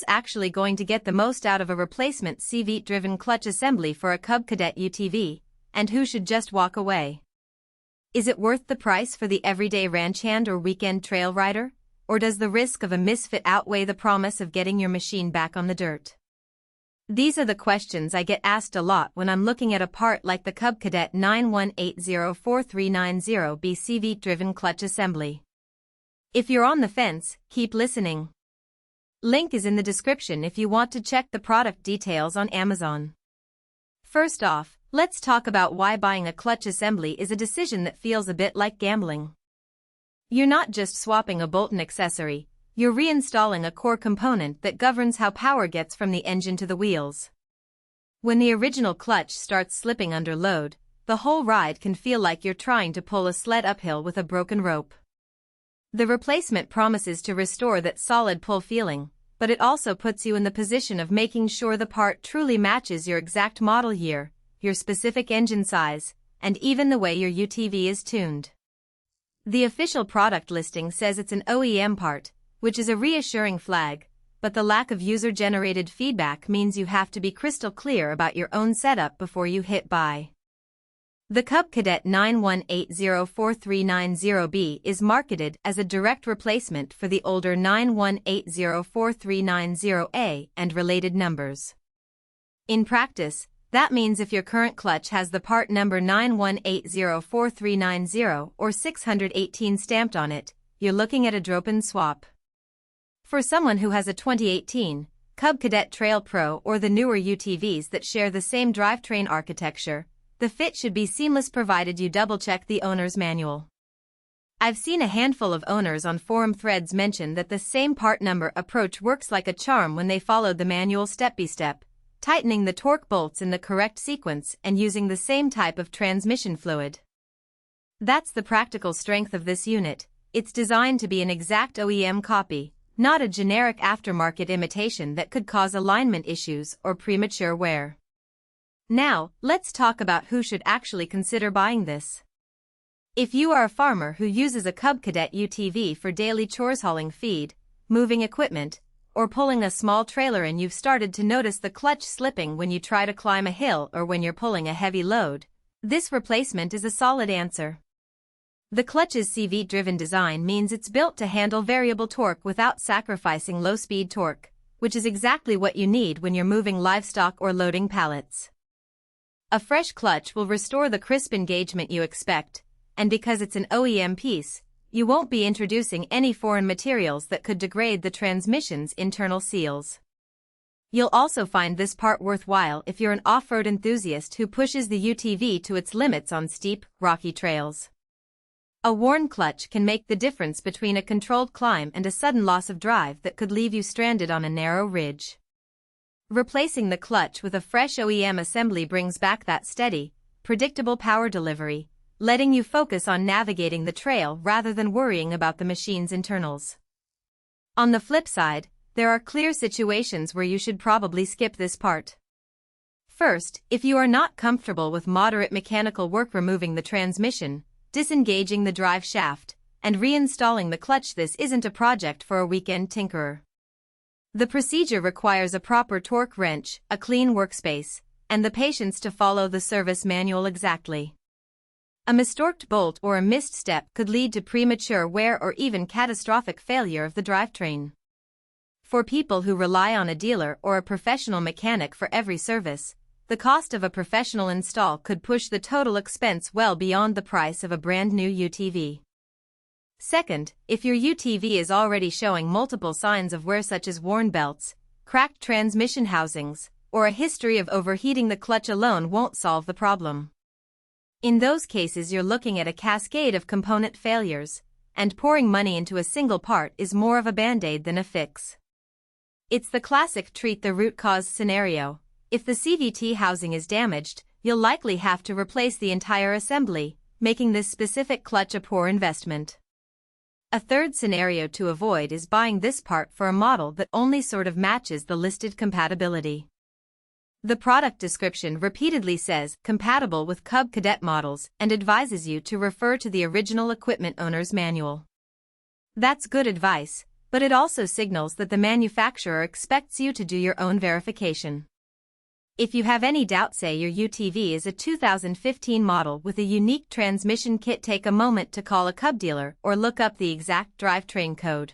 who's actually going to get the most out of a replacement Cvt-driven clutch assembly for a Cub Cadet UTV, and who should just walk away? Is it worth the price for the everyday ranch hand or weekend trail rider? Or does the risk of a misfit outweigh the promise of getting your machine back on the dirt? These are the questions I get asked a lot when I'm looking at a part like the Cub Cadet 04390B Cvt-driven clutch assembly. If you're on the fence, keep listening. Link is in the description if you want to check the product details on Amazon. First off, let's talk about why buying a clutch assembly is a decision that feels a bit like gambling. You're not just swapping a bolt and accessory, you're reinstalling a core component that governs how power gets from the engine to the wheels. When the original clutch starts slipping under load, the whole ride can feel like you're trying to pull a sled uphill with a broken rope. The replacement promises to restore that solid pull feeling, but it also puts you in the position of making sure the part truly matches your exact model year, your specific engine size, and even the way your UTV is tuned. The official product listing says it's an OEM part, which is a reassuring flag, but the lack of user-generated feedback means you have to be crystal clear about your own setup before you hit buy. The Cub Cadet 9180439B is marketed as a direct replacement for the older 9180439A and related numbers. In practice, that means if your current clutch has the part number 9180439 or 618 stamped on it, you're looking at a drop-in swap. For someone who has a 2018 Cub Cadet Trail Pro or the newer UTVs that share the same drivetrain architecture, the fit should be seamless provided you double-check the owner's manual. I've seen a handful of owners on forum threads mention that the same part number approach works like a charm when they followed the manual step-by-step, tightening the torque bolts in the correct sequence and using the same type of transmission fluid. That's the practical strength of this unit. It's designed to be an exact OEM copy, not a generic aftermarket imitation that could cause alignment issues or premature wear. Now, let's talk about who should actually consider buying this. If you are a farmer who uses a Cub Cadet UTV for daily chores, hauling feed, moving equipment, or pulling a small trailer and you've started to notice the clutch slipping when you try to climb a hill or when you're pulling a heavy load, this replacement is a solid answer. The clutch's Cvt-driven design means it's built to handle variable torque without sacrificing low-speed torque, which is exactly what you need when you're moving livestock or loading pallets. A fresh clutch will restore the crisp engagement you expect, and because it's an OEM piece, you won't be introducing any foreign materials that could degrade the transmission's internal seals. You'll also find this part worthwhile if you're an off-road enthusiast who pushes the UTV to its limits on steep, rocky trails. A worn clutch can make the difference between a controlled climb and a sudden loss of drive that could leave you stranded on a narrow ridge. Replacing the clutch with a fresh OEM assembly brings back that steady, predictable power delivery, letting you focus on navigating the trail rather than worrying about the machine's internals. On the flip side, there are clear situations where you should probably skip this part. First, if you are not comfortable with moderate mechanical work removing the transmission, disengaging the drive shaft, and reinstalling the clutch, this isn't a project for a weekend tinkerer. The procedure requires a proper torque wrench, a clean workspace, and the patience to follow the service manual exactly. A mistorqued bolt or a missed step could lead to premature wear or even catastrophic failure of the drivetrain. For people who rely on a dealer or a professional mechanic for every service, the cost of a professional install could push the total expense well beyond the price of a brand new UTV. Second, if your UTV is already showing multiple signs of wear such as worn belts, cracked transmission housings, or a history of overheating, the clutch alone won't solve the problem. In those cases, you're looking at a cascade of component failures, and pouring money into a single part is more of a band-aid than a fix. It's the classic treat the root cause scenario. If the CVT housing is damaged, you'll likely have to replace the entire assembly, making this specific clutch a poor investment. A third scenario to avoid is buying this part for a model that only sort of matches the listed compatibility. The product description repeatedly says compatible with Cub Cadet models and advises you to refer to the original equipment owner's manual. That's good advice, but it also signals that the manufacturer expects you to do your own verification. If you have any doubt, say your UTV is a 2015 model with a unique transmission kit, take a moment to call a Cub dealer or look up the exact drivetrain code.